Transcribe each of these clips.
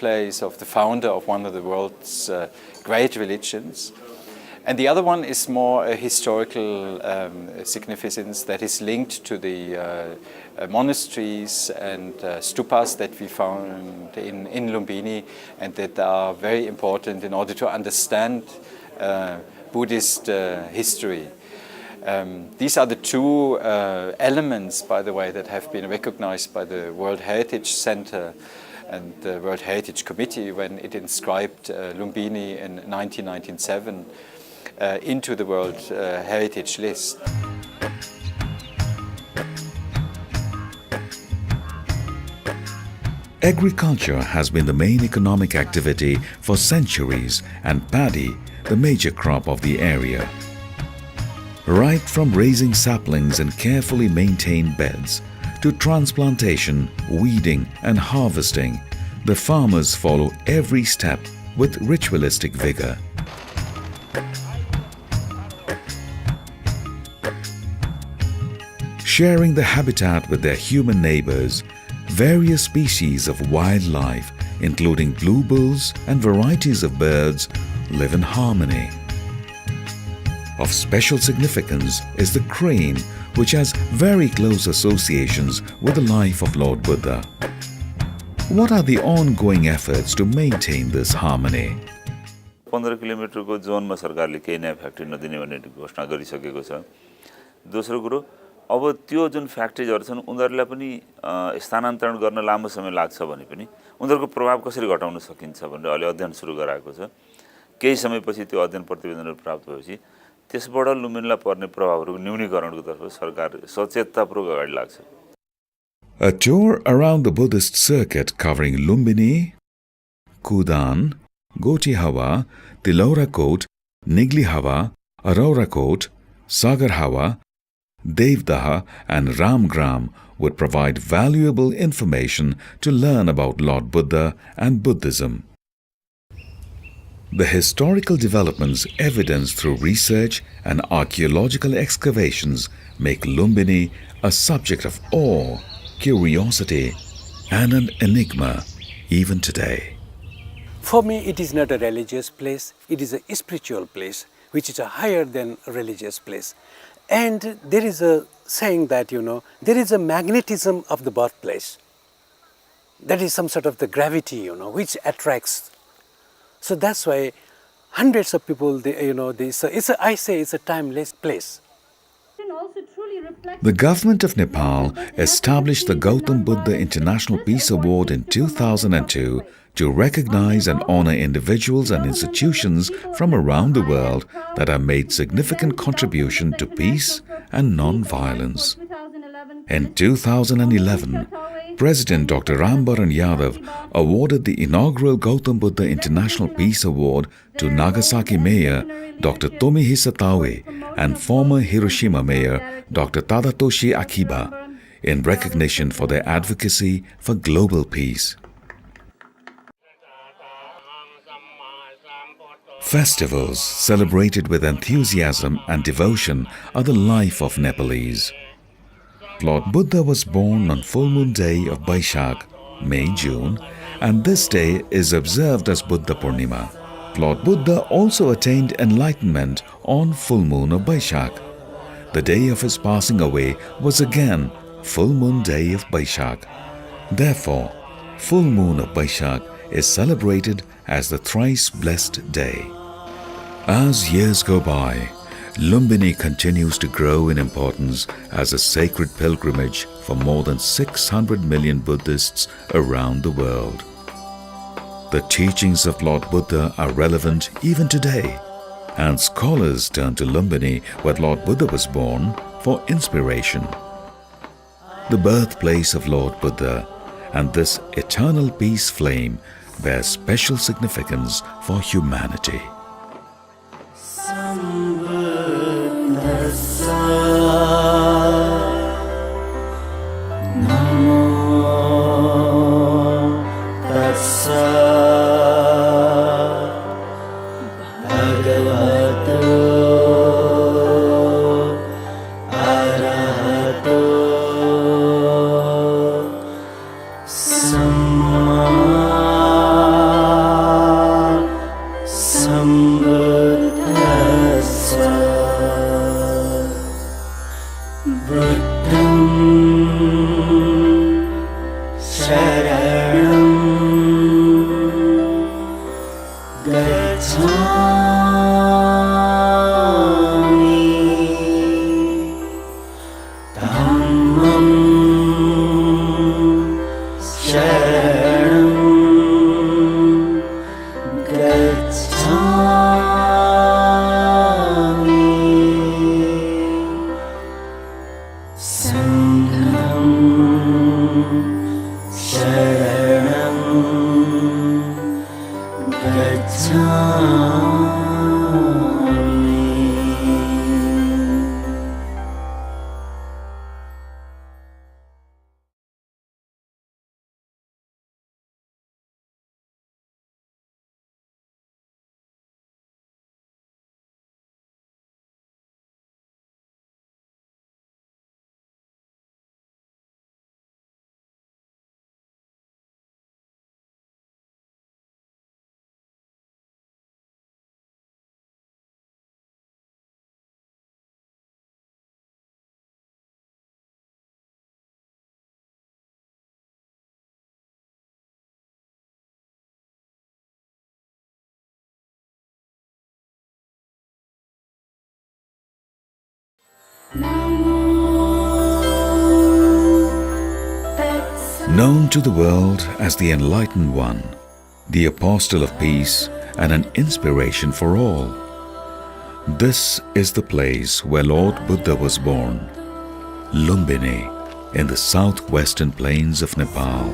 birthplace of the founder of one of the world's great religions. And the other one is more a historical significance that is linked to the monasteries and stupas that we found in Lumbini, and that are very important in order to understand Buddhist history. These are the two elements, by the way, that have been recognized by the World Heritage Center and the World Heritage Committee when it inscribed Lumbini in 1997 into the World Heritage List. Agriculture has been the main economic activity for centuries, and paddy the major crop of the area. Right from raising saplings in carefully maintained beds to transplantation, weeding and harvesting, the farmers follow every step with ritualistic vigor. Sharing the habitat with their human neighbors, various species of wildlife, including bluebirds and varieties of birds, live in harmony. Of special significance is the crane, which has very close associations with the life of Lord Buddha. What are the ongoing efforts to maintain this harmony? 15 किलोमिटरको जोनमा सरकारले केही नयाँ factory नदिने भन्ने घोषणा गरिसकेको छ। दोस्रो कुरो, अब त्यो जुन फ्याक्ट्रीजहरु छन् उनीहरुलाई पनि स्थानान्तरण गर्न लामो समय लाग्छ भने पनि उनीहरुको प्रभाव कसरी घटाउन सकिन्छ भनेर अहिले अध्ययन सुरु गराएको छ। केही समयपछि त्यो अध्ययन प्रतिवेदनहरु प्राप्त भएपछि त्यसबाट लुम्बिनीलाई पर्ने प्रभावहरुको न्यूनीकरणको तर्फ सरकार सचेततापूर्वक अगाडि लाग्छ। A tour around the Buddhist circuit covering Lumbini, Kudan, Gotihawa, Tilorakot, Niglihawa, Arorakot, Sagarhawa, Devdaha and Ramgram would provide valuable information to learn about Lord Buddha and Buddhism. The historical developments evidenced through research and archaeological excavations make Lumbini a subject of awe, curiosity and an enigma even today. For me, it is not a religious place, it is a spiritual place, which is a higher than a religious place. And there is a saying that, there is a magnetism of the birthplace. That is some sort of the gravity, which attracts. So that's why hundreds of people, I say it's a timeless place. The government of Nepal established the Gautam Buddha International Peace Award in 2002 to recognize and honor individuals and institutions from around the world that have made significant contribution to peace and non-violence. In 2011, President Dr. Rambaran Yadav awarded the inaugural Gautam Buddha International Peace Award to Nagasaki Mayor Dr. Tomihisa Taue and former Hiroshima Mayor Dr. Tadatoshi Akiba in recognition for their advocacy for global peace. Festivals celebrated with enthusiasm and devotion are the life of Nepalese. Lord Buddha was born on full moon day of Baishak, May-June, and this day is observed as Buddha Purnima. Lord Buddha also attained enlightenment on full moon of Baishak. The day of his passing away was again full moon day of Baishak. Therefore, full moon of Baishak is celebrated as the thrice blessed day. As years go by, Lumbini continues to grow in importance as a sacred pilgrimage for more than 600 million Buddhists around the world. The teachings of Lord Buddha are relevant even today, and scholars turn to Lumbini, where Lord Buddha was born, for inspiration. The birthplace of Lord Buddha and this eternal peace flame bear special significance for humanity. Sama Known to the world as the Enlightened One, the Apostle of Peace and an inspiration for all, this is the place where Lord Buddha was born, Lumbini, in the southwestern plains of Nepal.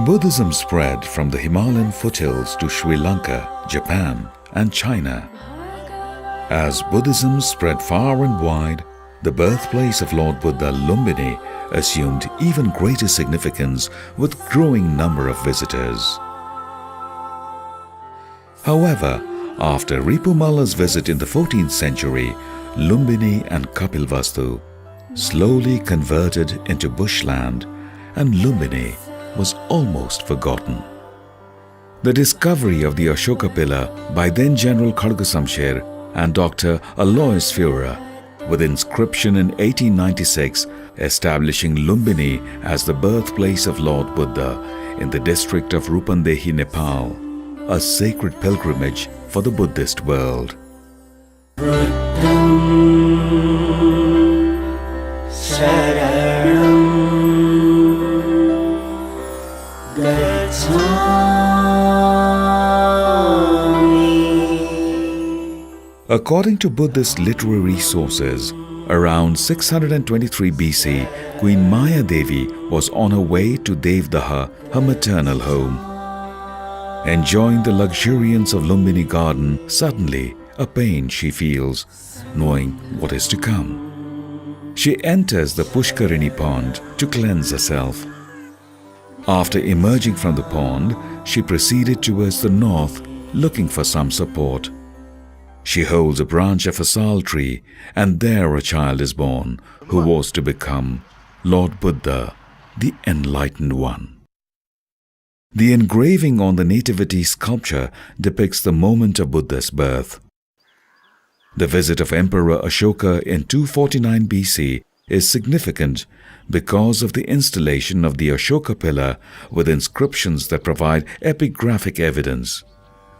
Buddhism spread from the Himalayan foothills to Sri Lanka, Japan, and China. As Buddhism spread far and wide, the birthplace of Lord Buddha, Lumbini, assumed even greater significance with growing number of visitors. However, after Ripumala's visit in the 14th century, Lumbini and Kapilvastu slowly converted into bushland, and Lumbini was almost forgotten. The discovery of the Ashoka pillar by then General Khargasamsher and Dr. Alois Führer, with inscription in 1896 establishing Lumbini as the birthplace of Lord Buddha in the district of Rupandehi, Nepal, a sacred pilgrimage for the Buddhist world. According to Buddhist literary sources, around 623 BC, Queen Maya Devi was on her way to Devdaha, her maternal home. Enjoying the luxuriance of Lumbini garden, suddenly a pain she feels, knowing what is to come. She enters the Pushkarini pond to cleanse herself. After emerging from the pond, she proceeded towards the north, looking for some support. She holds a branch of a sal tree, and there a child is born who was to become Lord Buddha, the Enlightened One. The engraving on the nativity sculpture depicts the moment of Buddha's birth. The visit of Emperor Ashoka in 249 BC is significant because of the installation of the Ashoka pillar with inscriptions that provide epigraphic evidence.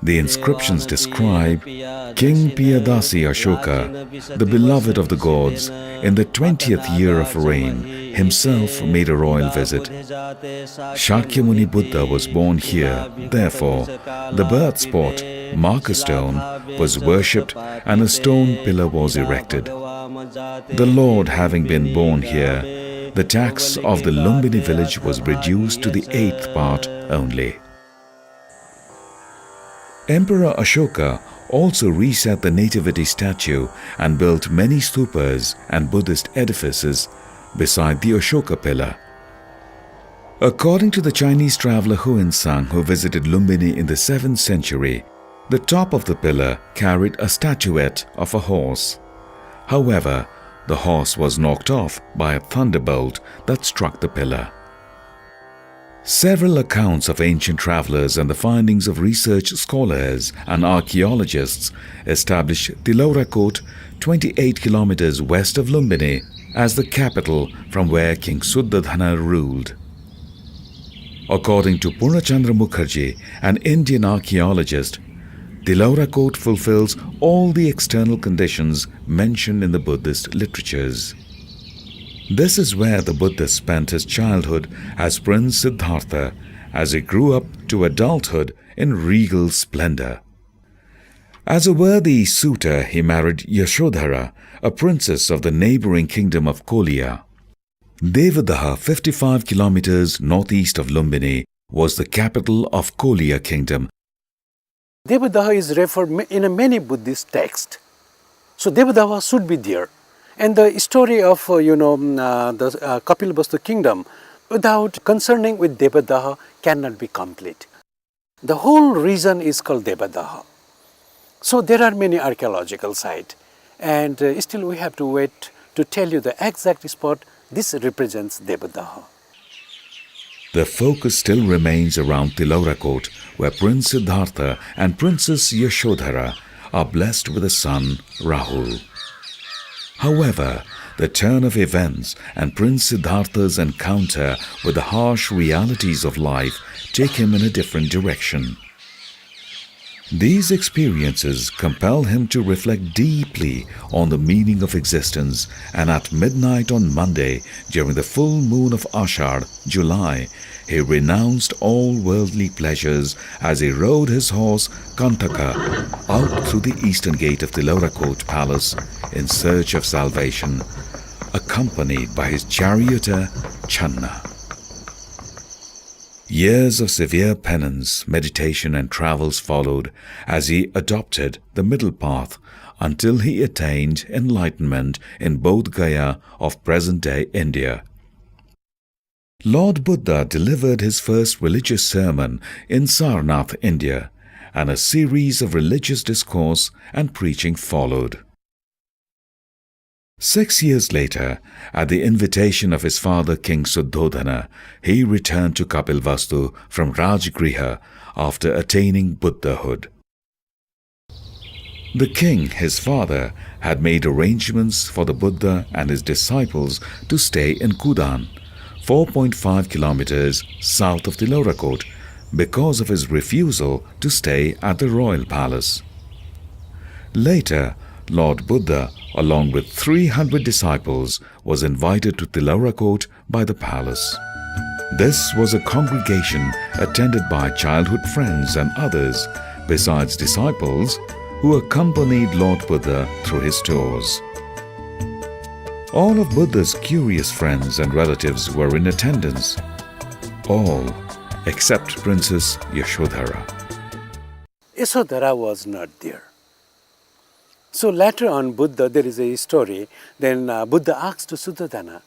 The inscriptions describe King Piyadasi Ashoka, the beloved of the gods, in the 20th year of reign, himself made a royal visit. Shakyamuni Buddha was born here, therefore, the birth spot, marker stone, was worshipped and a stone pillar was erected. The Lord having been born here, the tax of the Lumbini village was reduced to the 8th part only. Emperor Ashoka also reset the nativity statue and built many stupas and Buddhist edifices beside the Ashoka pillar. According to the Chinese traveler Huinsang, who visited Lumbini in the 7th century, the top of the pillar carried a statuette of a horse. However, the horse was knocked off by a thunderbolt that struck the pillar. Several accounts of ancient travelers and the findings of research scholars and archaeologists establish Tilaurakot, 28 kilometers west of Lumbini, as the capital from where King Suddhadhana ruled. According to Purnachandra Mukherjee, an Indian archaeologist, Tilaurakot fulfills all the external conditions mentioned in the Buddhist literatures. This is where the Buddha spent his childhood as Prince Siddhartha, as he grew up to adulthood in regal splendor. As a worthy suitor, he married Yashodhara, a princess of the neighboring kingdom of Kolia. Devadaha, 55 kilometers northeast of Lumbini, was the capital of Kolia kingdom. Devadaha is referred in many Buddhist texts. So Devadaha should be there. And the story of, the Kapilvastu kingdom, without concerning with Devadaha, cannot be complete. The whole region is called Devadaha. So there are many archaeological sites. And still we have to wait to tell you the exact spot. This represents Devadaha. The focus still remains around Tilaurakot, where Prince Siddhartha and Princess Yashodhara are blessed with a son, Rahul. However, the turn of events and Prince Siddhartha's encounter with the harsh realities of life take him in a different direction. These experiences compel him to reflect deeply on the meaning of existence, and at midnight on Monday, during the full moon of Ashad, July, he renounced all worldly pleasures as he rode his horse Kantaka out through the eastern gate of the Tilorakot palace in search of salvation, accompanied by his charioteer Channa. Years of severe penance, meditation and travels followed as he adopted the middle path until he attained enlightenment in Bodh Gaya of present-day India. Lord Buddha delivered his first religious sermon in Sarnath, India, and a series of religious discourse and preaching followed. 6 years later, at the invitation of his father King Suddhodana, he returned to Kapilvastu from Rajgriha after attaining Buddhahood. The king, his father, had made arrangements for the Buddha and his disciples to stay in Kudan, 4.5 kilometers south of Tilorakot, because of his refusal to stay at the royal palace. Later, Lord Buddha, along with 300 disciples, was invited to Tilorakot by the palace. This was a congregation attended by childhood friends and others, besides disciples, who accompanied Lord Buddha through his tours. All of Buddha's curious friends and relatives were in attendance, all except Princess Yashodhara. Yashodhara was not there. So later on, Buddha, there is a story, then Buddha asked to Suddhodana,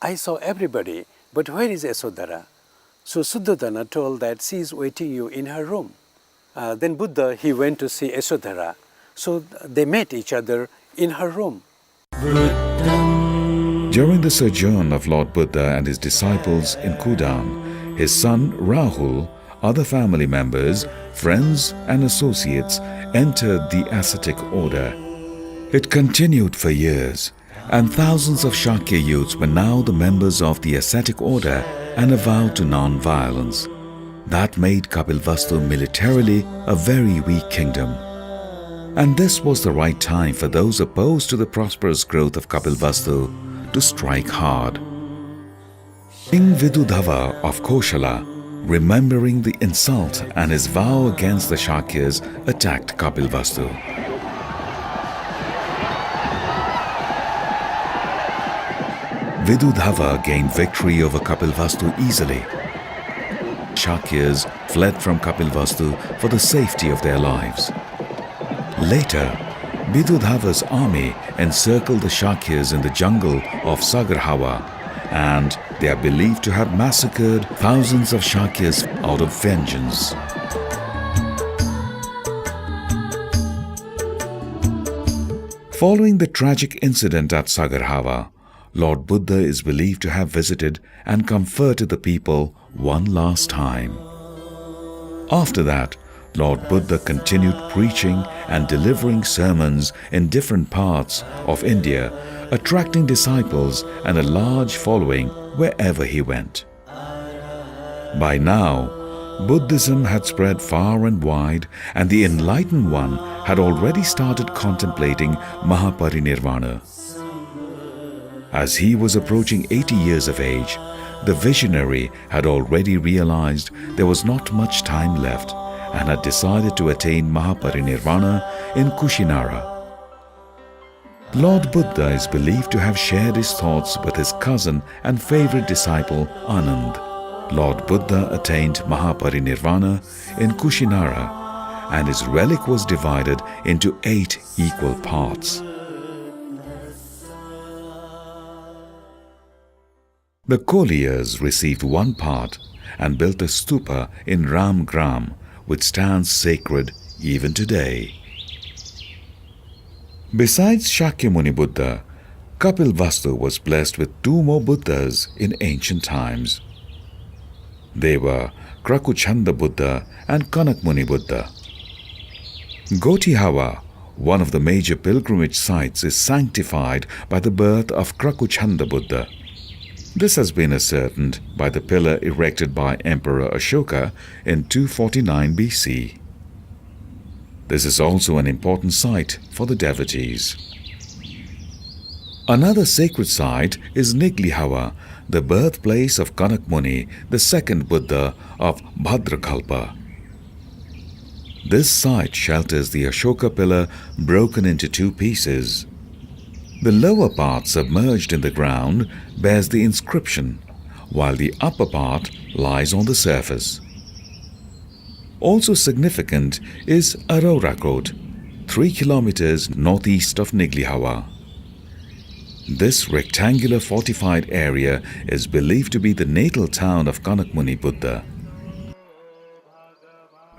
I saw everybody, but where is Yashodhara? So Suddhodana told that she is waiting you in her room. Then Buddha, he went to see Yashodhara. So they met each other in her room. During the sojourn of Lord Buddha and his disciples in Kudan, his son Rahul, other family members, friends and associates entered the ascetic order. It continued for years, and thousands of Shakya youths were now the members of the ascetic order and avowed to non-violence. That made Kapilvastu militarily a very weak kingdom. And this was the right time for those opposed to the prosperous growth of Kapilvastu to strike hard. King Vidudhava of Koshala, remembering the insult and his vow against the Shakyas, attacked Kapilvastu. Vidudhava gained victory over Kapilvastu easily. Shakyas fled from Kapilvastu for the safety of their lives. Later, Vidudhava's army encircled the Shakyas in the jungle of Sagarhawa, and they are believed to have massacred thousands of Shakyas out of vengeance. Following the tragic incident at Sagarhawa, Lord Buddha is believed to have visited and comforted the people one last time. After that, Lord Buddha continued preaching and delivering sermons in different parts of India, attracting disciples and a large following wherever he went. By now, Buddhism had spread far and wide, and the enlightened one had already started contemplating Mahaparinirvana. As he was approaching 80 years of age, the visionary had already realized there was not much time left and had decided to attain Mahaparinirvana in Kushinara. Lord Buddha is believed to have shared his thoughts with his cousin and favorite disciple Anand. Lord Buddha attained Mahaparinirvana in Kushinara, and his relic was divided into 8 equal parts. The Koliyas received one part and built a stupa in Ramgram, which stands sacred even today. Besides Shakyamuni Buddha, Kapilvastu was blessed with 2 more Buddhas in ancient times. They were Krakuchanda Buddha and Kanakmuni Buddha. Gotihawa, One of the major pilgrimage sites is sanctified by the birth of Krakuchanda Buddha. This has been ascertained by the pillar erected by Emperor Ashoka in 249 BC. This is also an important site for the devotees. Another sacred site is Niglihawa, the birthplace of Kanak Muni, the second Buddha of Bhadrakalpa. This site shelters the Ashoka pillar broken into two pieces. The lower part, submerged in the ground, bears the inscription, while the upper part lies on the surface. Also significant is Arorakot, 3 kilometers northeast of Niglihawa. This rectangular fortified area is believed to be the natal town of Kanak Muni Buddha.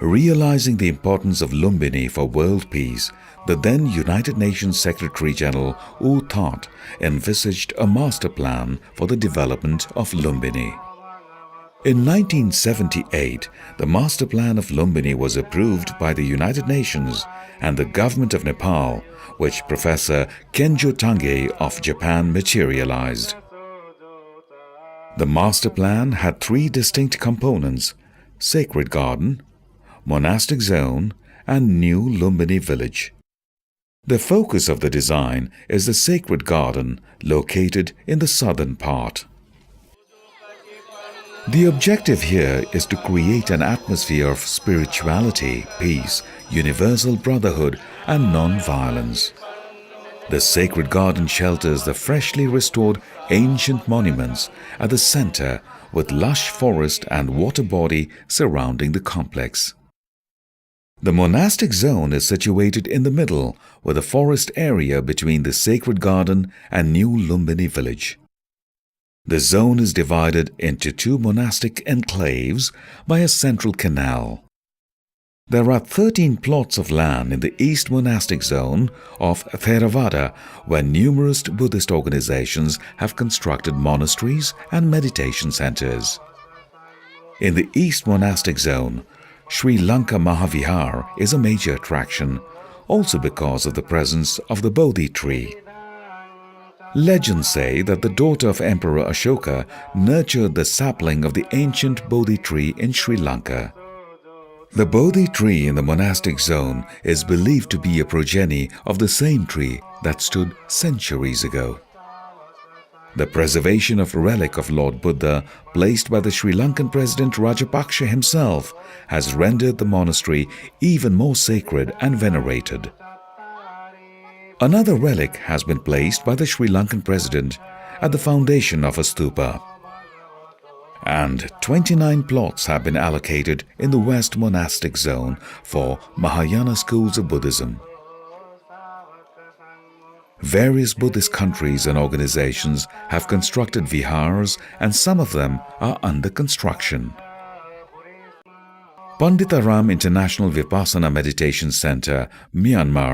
Realizing the importance of Lumbini for world peace, the then United Nations Secretary General U Thant envisaged a master plan for the development of Lumbini. In 1978, the master plan of Lumbini was approved by the United Nations and the government of Nepal, which Professor Kenjo Tange of Japan materialized. The master plan had three distinct components: Sacred Garden, Monastic Zone, and New Lumbini Village. The focus of the design is the Sacred Garden, located in the southern part. The objective here is to create an atmosphere of spirituality, peace, universal brotherhood, and non-violence. The Sacred Garden shelters the freshly restored ancient monuments at the center, with lush forest and water body surrounding the complex. The Monastic Zone is situated in the middle, with a forest area between the Sacred Garden and New Lumbini Village. The zone is divided into two monastic enclaves by a central canal. There are 13 plots of land in the East Monastic Zone of Theravada, where numerous Buddhist organizations have constructed monasteries and meditation centers. In the East Monastic Zone, Sri Lanka Mahavihar is a major attraction, also because of the presence of the Bodhi tree. Legends say that the daughter of Emperor Ashoka nurtured the sapling of the ancient Bodhi tree in Sri Lanka. The Bodhi tree in the monastic zone is believed to be a progeny of the same tree that stood centuries ago. The preservation of a relic of Lord Buddha placed by the Sri Lankan President Rajapaksa himself has rendered the monastery even more sacred and venerated. Another relic has been placed by the Sri Lankan President at the foundation of a stupa. And 29 plots have been allocated in the West Monastic Zone for Mahayana schools of Buddhism. Various Buddhist countries and organizations have constructed vihars, and some of them are under construction. Pandita Ram International Vipassana Meditation Center, Myanmar,